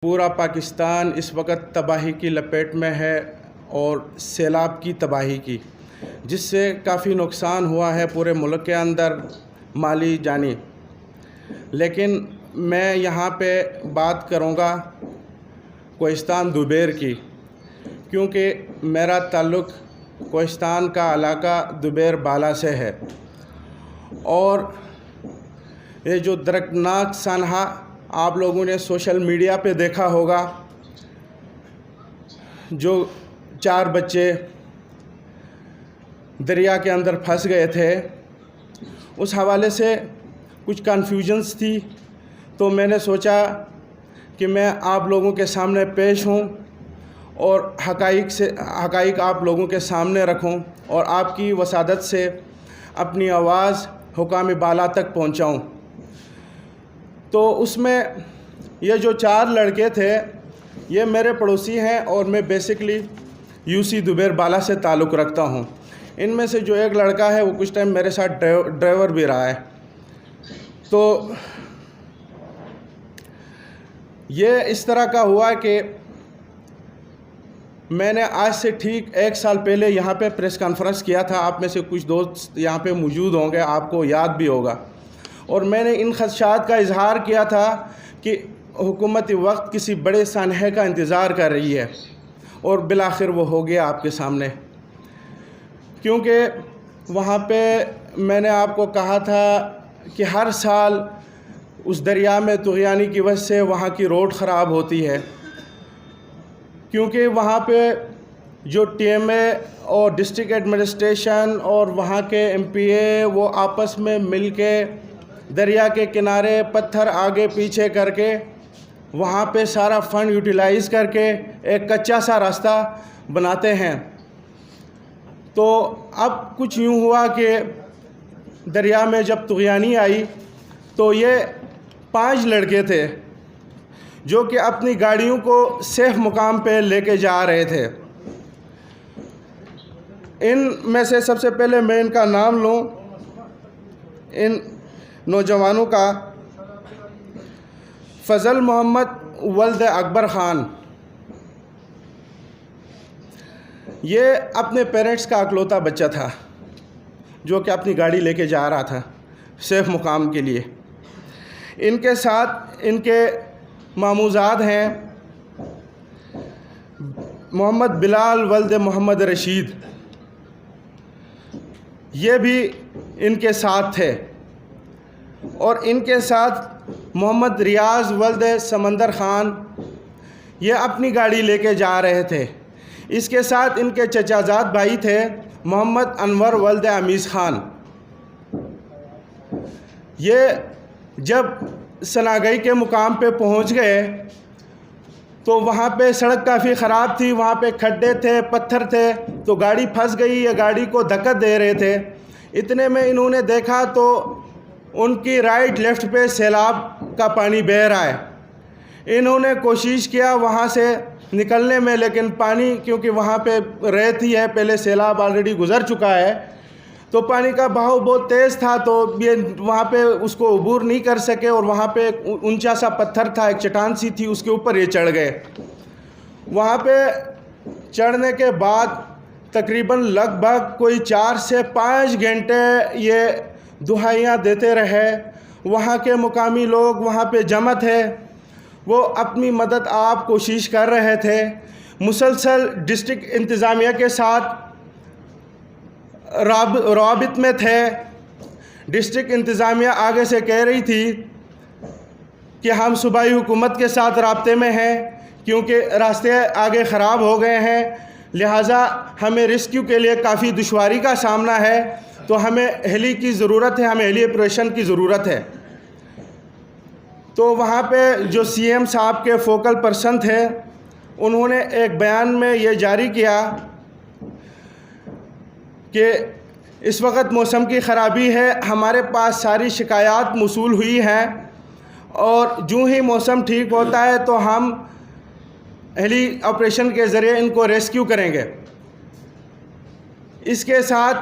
پورا پاکستان اس وقت تباہی کی لپیٹ میں ہے اور سیلاب کی تباہی کی، جس سے کافی نقصان ہوا ہے پورے ملک کے اندر، مالی جانی۔ لیکن میں یہاں پہ بات کروں گا کوہستان دوبیر کی، کیونکہ میرا تعلق کوہستان کا علاقہ دوبیر بالا سے ہے، اور یہ جو دردناک سانحہ آپ لوگوں نے سوشل میڈیا پہ دیکھا ہوگا، جو 4 بچے دریا کے اندر پھنس گئے تھے، اس حوالے سے کچھ کنفیوژنس تھی، تو میں نے سوچا کہ میں آپ لوگوں کے سامنے پیش ہوں اور حقائق آپ لوگوں کے سامنے رکھوں اور آپ کی وسادت سے اپنی آواز حکام بالا تک پہنچاؤں۔ تو اس میں یہ جو 4 لڑکے تھے، یہ میرے پڑوسی ہیں اور میں بیسکلی UC دوبیر بالا سے تعلق رکھتا ہوں۔ ان میں سے جو ایک لڑکا ہے وہ کچھ ٹائم میرے ساتھ ڈرائیور بھی رہا ہے۔ تو یہ اس طرح کا ہوا کہ میں نے آج سے ٹھیک 1 سال پہلے یہاں پہ پریس کانفرنس کیا تھا، آپ میں سے کچھ دوست یہاں پہ موجود ہوں گے، آپ کو یاد بھی ہوگا، اور میں نے ان خدشات کا اظہار کیا تھا کہ حکومت وقت کسی بڑے سانحے کا انتظار کر رہی ہے، اور بالآخر وہ ہو گیا آپ کے سامنے۔ کیونکہ وہاں پہ میں نے آپ کو کہا تھا کہ ہر سال اس دریا میں طغیانی کی وجہ سے وہاں کی روڈ خراب ہوتی ہے، کیونکہ وہاں پہ جو TMA اور ڈسٹرکٹ ایڈمنسٹریشن اور وہاں کے MPA وہ آپس میں مل کے دریا کے کنارے پتھر آگے پیچھے کر کے وہاں پہ سارا فنڈ یوٹیلائز کر کے ایک کچا سا راستہ بناتے ہیں۔ تو اب کچھ یوں ہوا کہ دریا میں جب طغیانی آئی تو یہ 5 لڑکے تھے جو کہ اپنی گاڑیوں کو سیف مقام پہ لے کے جا رہے تھے۔ ان میں سے سب سے پہلے میں ان کا نام لوں، ان نوجوانوں کا: فضل محمد ولد اکبر خان، یہ اپنے پیرنٹس کا اکلوتا بچہ تھا جو کہ اپنی گاڑی لے کے جا رہا تھا سیف مقام کے لیے۔ ان کے ساتھ ان کے ماموزاد ہیں محمد بلال ولد محمد رشید، یہ بھی ان کے ساتھ تھے، اور ان کے ساتھ محمد ریاض ولد سمندر خان، یہ اپنی گاڑی لے کے جا رہے تھے۔ اس کے ساتھ ان کے چچا زاد بھائی تھے محمد انور ولد امیس خان۔ یہ جب سناگئی کے مقام پہ پہنچ گئے تو وہاں پہ سڑک کافی خراب تھی، وہاں پہ کھڈے تھے، پتھر تھے، تو گاڑی پھنس گئی، یا گاڑی کو دھکا دے رہے تھے۔ اتنے میں انہوں نے دیکھا تو ان کی رائٹ لیفٹ پہ سیلاب کا پانی بہہ رہا ہے۔ انہوں نے کوشش کیا وہاں سے نکلنے میں، لیکن پانی کیونکہ وہاں پہ ریت ہی ہے، پہلے سیلاب آلریڈی گزر چکا ہے، تو پانی کا بہاؤ بہت تیز تھا، تو یہ وہاں پہ اس کو عبور نہیں کر سکے، اور وہاں پہ ایک اونچا سا پتھر تھا، ایک چٹان سی تھی، اس کے اوپر یہ چڑھ گئے۔ وہاں پہ چڑھنے کے بعد تقریباً لگ بھگ کوئی 4 سے 5 گھنٹے یہ دہائیاں دیتے رہے۔ وہاں کے مقامی لوگ وہاں پہ جمع تھے، وہ اپنی مدد آپ کوشش کر رہے تھے، مسلسل ڈسٹرکٹ انتظامیہ کے ساتھ رابط میں تھے۔ ڈسٹرکٹ انتظامیہ آگے سے کہہ رہی تھی کہ ہم صوبائی حکومت کے ساتھ رابطے میں ہیں، کیونکہ راستے آگے خراب ہو گئے ہیں، لہٰذا ہمیں ریسکیو کے لیے کافی دشواری کا سامنا ہے، تو ہمیں ہیلی کی ضرورت ہے، ہمیں ہیلی آپریشن کی ضرورت ہے۔ تو وہاں پہ جو CM صاحب کے فوکل پرسن تھے، انہوں نے ایک بیان میں یہ جاری کیا کہ اس وقت موسم کی خرابی ہے، ہمارے پاس ساری شکایات موصول ہوئی ہیں، اور جو ہی موسم ٹھیک ہوتا ہے تو ہم ہیلی آپریشن کے ذریعے ان کو ریسکیو کریں گے۔ اس کے ساتھ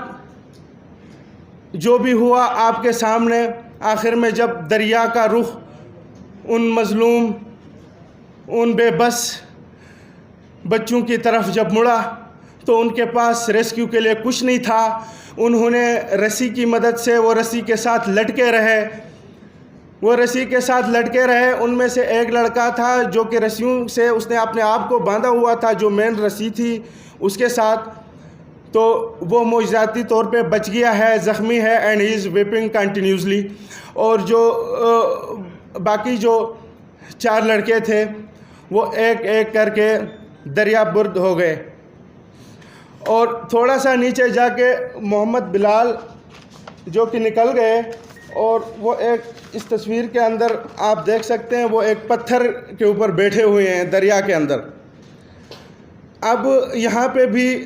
جو بھی ہوا آپ کے سامنے، آخر میں جب دریا کا رخ ان مظلوم ان بے بس بچوں کی طرف جب مڑا تو ان کے پاس ریسکیو کے لیے کچھ نہیں تھا. انہوں نے رسی کی مدد سے وہ رسی کے ساتھ لٹکے رہے. ان میں سے ایک لڑکا تھا جو کہ رسیوں سے اس نے اپنے آپ کو باندھا ہوا تھا, جو مین رسی تھی اس کے ساتھ, تو وہ معجزاتی طور پہ بچ گیا ہے, زخمی ہے, and he is vaping continuously. اور جو باقی جو 4 لڑکے تھے وہ ایک ایک کر کے دریا برد ہو گئے. اور تھوڑا سا نیچے جا کے محمد بلال جو کہ نکل گئے, اور وہ ایک اس تصویر کے اندر آپ دیکھ سکتے ہیں وہ ایک پتھر کے اوپر بیٹھے ہوئے ہیں دریا کے اندر. اب یہاں پہ بھی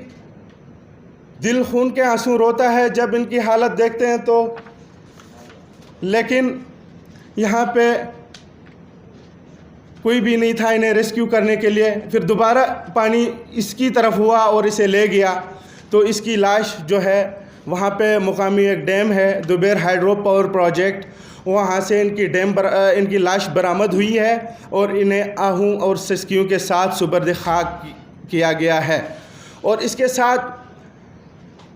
دل خون کے آنسو روتا ہے جب ان کی حالت دیکھتے ہیں تو, لیکن یہاں پہ کوئی بھی نہیں تھا انہیں ریسکیو کرنے کے لیے. پھر دوبارہ پانی اس کی طرف ہوا اور اسے لے گیا, تو اس کی لاش جو ہے وہاں پہ مقامی ایک ڈیم ہے دوبیر ہائیڈرو پاور پروجیکٹ, وہاں سے ان کی لاش برآمد ہوئی ہے اور انہیں آہوں اور سسکیوں کے ساتھ سپرد خاک کیا گیا ہے. اور اس کے ساتھ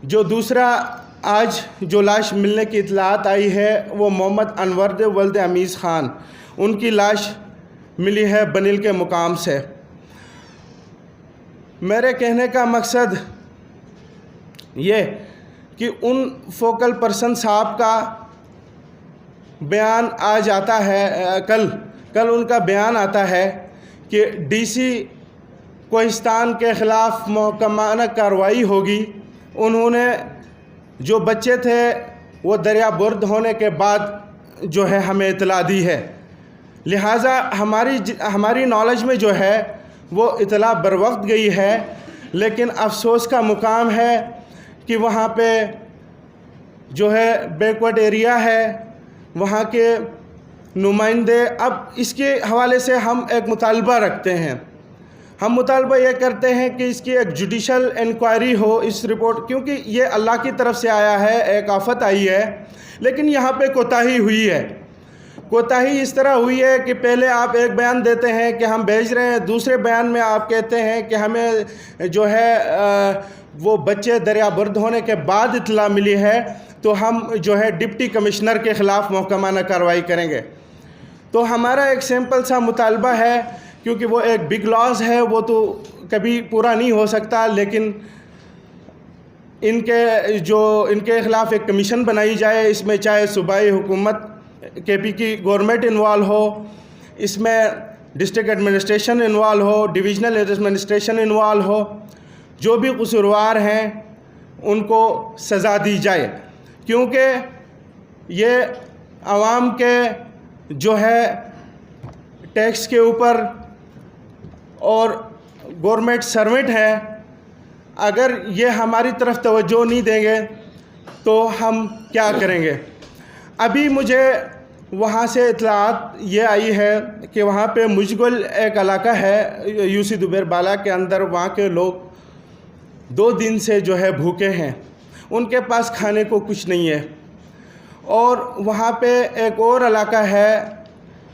جو دوسرا آج جو لاش ملنے کی اطلاعات آئی ہے وہ محمد انور ولد امیز خان, ان کی لاش ملی ہے بنیل کے مقام سے. میرے کہنے کا مقصد یہ کہ ان فوکل پرسن صاحب کا بیان آج آتا ہے, کل ان کا بیان آتا ہے کہ ڈی سی کوہستان کے خلاف محکمانہ کارروائی ہوگی. انہوں نے جو بچے تھے وہ دریا برد ہونے کے بعد جو ہے ہمیں اطلاع دی ہے, لہٰذا ہماری نالج میں جو ہے وہ اطلاع بر وقت گئی ہے. لیکن افسوس کا مقام ہے کہ وہاں پہ جو ہے بیکورڈ ایریا ہے, وہاں کے نمائندے, اب اس کے حوالے سے ہم ایک مطالبہ رکھتے ہیں. ہم مطالبہ یہ کرتے ہیں کہ اس کی ایک جوڈیشل انکوائری ہو اس رپورٹ, کیونکہ یہ اللہ کی طرف سے آیا ہے, ایک آفت آئی ہے, لیکن یہاں پہ کوتاہی ہوئی ہے. کوتاہی اس طرح ہوئی ہے کہ پہلے آپ ایک بیان دیتے ہیں کہ ہم بھیج رہے ہیں, دوسرے بیان میں آپ کہتے ہیں کہ ہمیں جو ہے وہ بچے دریا برد ہونے کے بعد اطلاع ملی ہے تو ہم جو ہے ڈپٹی کمشنر کے خلاف محکمانہ کارروائی کریں گے. تو ہمارا ایک سمپل سا مطالبہ ہے, کیونکہ وہ ایک بگ لاس ہے, وہ تو کبھی پورا نہیں ہو سکتا, لیکن ان کے خلاف ایک کمیشن بنائی جائے. اس میں چاہے صوبائی حکومت کے پی کی گورنمنٹ انوالو ہو, اس میں ڈسٹرکٹ ایڈمنسٹریشن انوالو ہو, ڈویژنل ایڈمنسٹریشن انوالو ہو, جو بھی قصوروار ہیں ان کو سزا دی جائے. کیونکہ یہ عوام کے جو ہے ٹیکس کے اوپر اور گورنمنٹ سرونٹ ہے, اگر یہ ہماری طرف توجہ نہیں دیں گے تو ہم کیا کریں گے. ابھی مجھے وہاں سے اطلاعات یہ آئی ہے کہ وہاں پہ مجگل ایک علاقہ ہے یو سی دوبیر بالا کے اندر, وہاں کے لوگ 2 دن سے جو ہے بھوکے ہیں, ان کے پاس کھانے کو کچھ نہیں ہے. اور وہاں پہ ایک اور علاقہ ہے,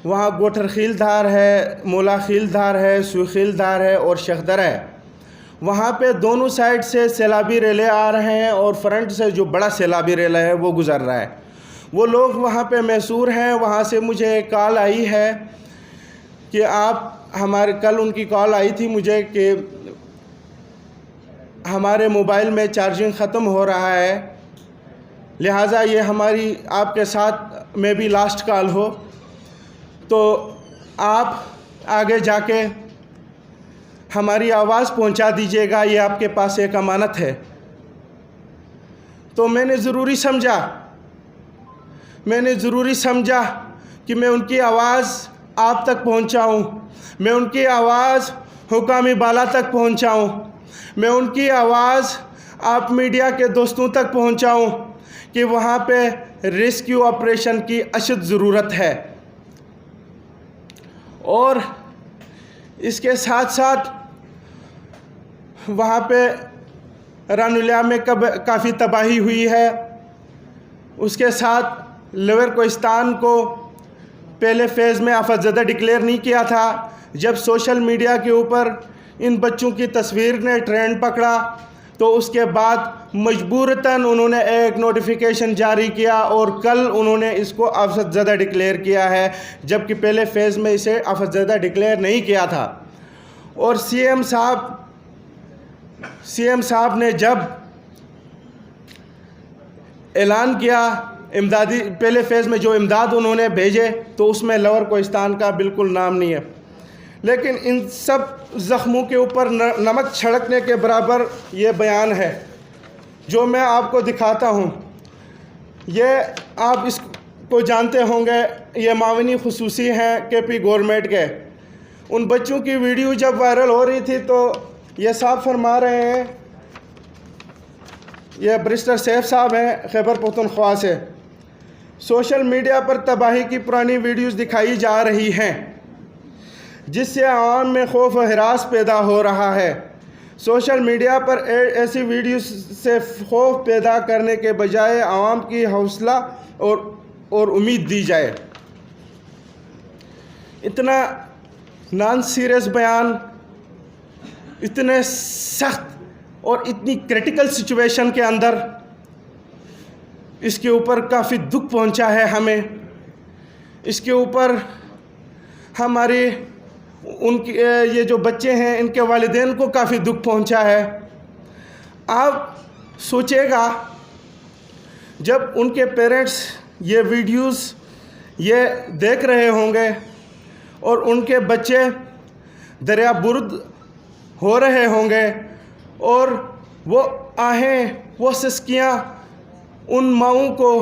وہاں گوٹھر خیل دھار ہے, مولا خیل دھار ہے, سو خیل دھار ہے اور شخدر ہے. وہاں پہ دونوں سائڈ سے سیلابی ریلے آ رہے ہیں اور فرنٹ سے جو بڑا سیلابی ریلا ہے وہ گزر رہا ہے. وہ لوگ وہاں پہ محصور ہیں. وہاں سے مجھے ایک کال آئی ہے کہ کل ان کی کال آئی تھی مجھے کہ ہمارے موبائل میں چارجنگ ختم ہو رہا ہے, لہٰذا یہ ہماری آپ کے ساتھ میں بھی لاسٹ کال ہو, تو آپ آگے جا کے ہماری آواز پہنچا دیجیے گا, یہ آپ کے پاس ایک امانت ہے. تو میں نے ضروری سمجھا کہ میں ان کی آواز آپ تک پہنچاؤں, میں ان کی آواز حکام بالا تک پہنچاؤں, میں ان کی آواز آپ میڈیا کے دوستوں تک پہنچاؤں کہ وہاں پہ ریسکیو آپریشن کی اشد ضرورت ہے. اور اس کے ساتھ ساتھ وہاں پہ رانولیا میں کافی تباہی ہوئی ہے. اس کے ساتھ لوئر کوہستان کو پہلے فیز میں آفت زدہ ڈکلیئر نہیں کیا تھا, جب سوشل میڈیا کے اوپر ان بچوں کی تصویر نے ٹرینڈ پکڑا تو اس کے بعد مجبورتاً انہوں نے ایک نوٹیفیکیشن جاری کیا اور کل انہوں نے اس کو آفت زدہ ڈکلیئر کیا ہے، جبکہ پہلے فیز میں اسے آفت زدہ ڈکلیئر نہیں کیا تھا۔ اور سی ایم صاحب نے جب اعلان کیا امدادی پہلے فیز میں جو امداد انہوں نے بھیجے تو اس میں لوور کوہستان کا بالکل نام نہیں ہے، لیکن ان سب زخموں کے اوپر نمک چھڑکنے کے برابر یہ بیان ہے جو میں آپ کو دکھاتا ہوں۔ یہ آپ اس کو جانتے ہوں گے، یہ معاونی خصوصی ہیں کے پی گورنمنٹ کے۔ ان بچوں کی ویڈیو جب وائرل ہو رہی تھی تو یہ صاحب فرما رہے ہیں، یہ برسٹر سیف صاحب ہیں خیبر پختونخوا سے، سوشل میڈیا پر تباہی کی پرانی ویڈیوز دکھائی جا رہی ہیں جس سے عوام میں خوف و ہراس پیدا ہو رہا ہے۔ سوشل میڈیا پر ایسی ویڈیوز سے خوف پیدا کرنے کے بجائے عوام کی حوصلہ اور امید دی جائے۔ اتنا نان سیریس بیان، اتنے سخت اور اتنی کریٹیکل سچویشن کے اندر اس کے اوپر کافی دکھ پہنچا ہے ہمیں۔ اس کے اوپر ہماری یہ جو بچے ہیں ان کے والدین کو کافی دکھ پہنچا ہے۔ آپ سوچے گا جب ان کے پیرنٹس یہ ویڈیوز یہ دیکھ رہے ہوں گے اور ان کے بچے دریا برد ہو رہے ہوں گے اور وہ آہیں، وہ سسکیاں ان ماؤں کو،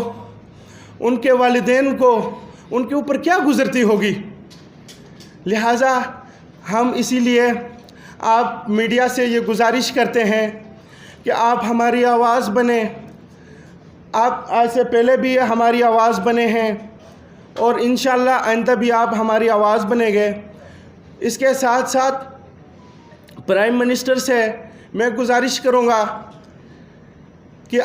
ان کے والدین کو، ان کے اوپر کیا گزرتی ہوگی۔ لہٰذا ہم اسی لیے آپ میڈیا سے یہ گزارش کرتے ہیں کہ آپ ہماری آواز بنیں۔ آپ آج سے پہلے بھی ہماری آواز بنے ہیں اور انشاءاللہ آئندہ بھی آپ ہماری آواز بنیں گے۔ اس کے ساتھ ساتھ پرائم منسٹر سے میں گزارش کروں گا کہ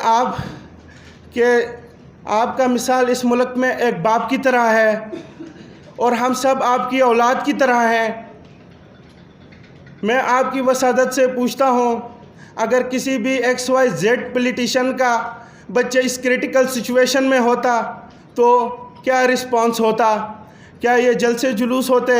آپ کا مثال اس ملک میں ایک باپ کی طرح ہے اور ہم سب آپ کی اولاد کی طرح ہیں۔ میں آپ کی وسادت سے پوچھتا ہوں، اگر کسی بھی XYZ پولیٹیشین کا بچہ اس کریٹیکل سچویشن میں ہوتا تو کیا رسپانس ہوتا؟ کیا یہ جلسے جلوس ہوتے؟